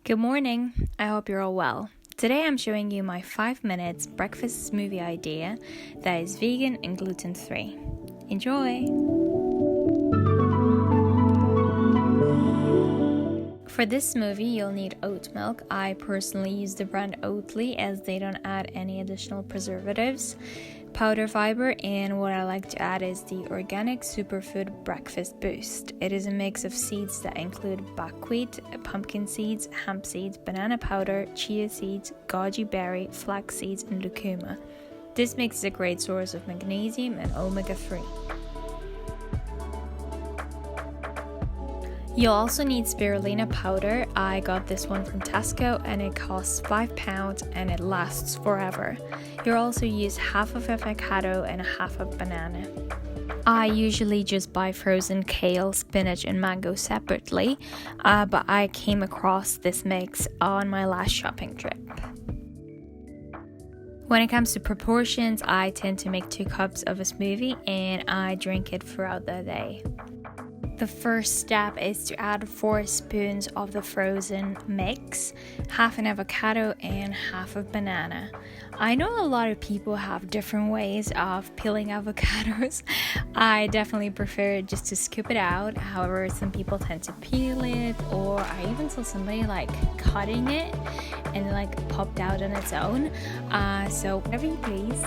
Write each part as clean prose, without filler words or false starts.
Good morning, I hope you're all well. Today I'm showing you my 5 minutes breakfast smoothie idea that is vegan and gluten free. Enjoy! For this smoothie you'll need oat milk. I personally use the brand Oatly as they don't add any additional preservatives, powder fiber, and what I like to add is the organic superfood breakfast boost. It is a mix of seeds that include buckwheat, pumpkin seeds, hemp seeds, banana powder, chia seeds, goji berry, flax seeds, and lucuma. This mix is a great source of magnesium and omega-3. You'll also need spirulina powder. I got this one from Tesco and it costs £5 and it lasts forever. You'll also use half of avocado and half of banana. I usually just buy frozen kale, spinach and mango separately, but I came across this mix on my last shopping trip. When it comes to proportions, I tend to make 2 cups of a smoothie and I drink it throughout the day. The first step is to add 4 spoons of the frozen mix, half an avocado and half a banana. I know a lot of people have different ways of peeling avocados. I definitely prefer just to scoop it out. However, some people tend to peel it, or I even saw somebody cutting it and it popped out on its own. So whatever you please.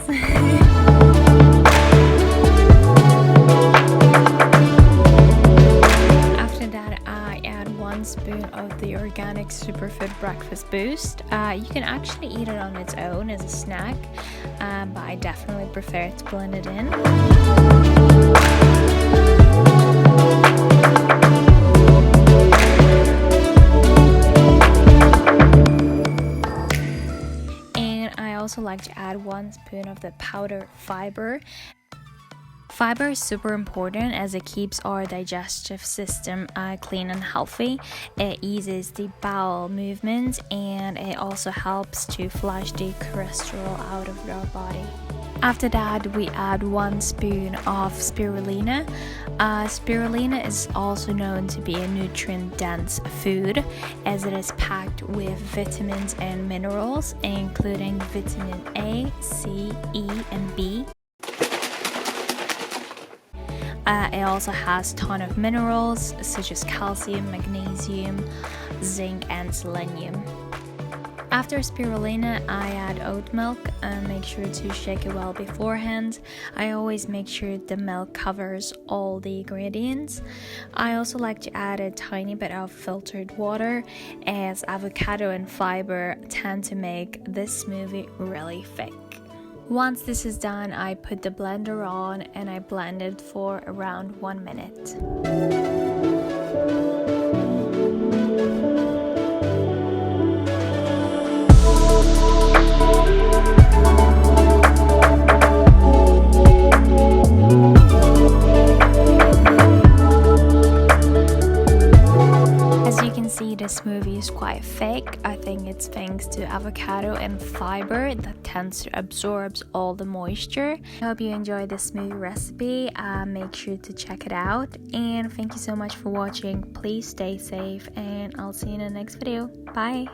Spoon of the organic superfood breakfast boost. You can actually eat it on its own as a snack, but I definitely prefer to blend it in. And I also like to add 1 spoon of the powdered fiber. Fiber is super important as it keeps our digestive system clean and healthy. It eases the bowel movements and it also helps to flush the cholesterol out of our body. After that, we add 1 spoon of spirulina. Spirulina is also known to be a nutrient-dense food as it is packed with vitamins and minerals, including vitamin A, C, E, and B. It also has a ton of minerals such as calcium, magnesium, zinc, and selenium. After spirulina, I add oat milk and make sure to shake it well beforehand. I always make sure the milk covers all the ingredients. I also like to add a tiny bit of filtered water as avocado and fiber tend to make this smoothie really thick. Once this is done, I put the blender on and I blend it for around 1 minute. The smoothie is quite thick. I think it's thanks to avocado and fiber that tends to absorb all the moisture. I hope you enjoyed this smoothie recipe. Make sure to check it out, and thank you so much for watching. Please stay safe and I'll see you in the next video. Bye.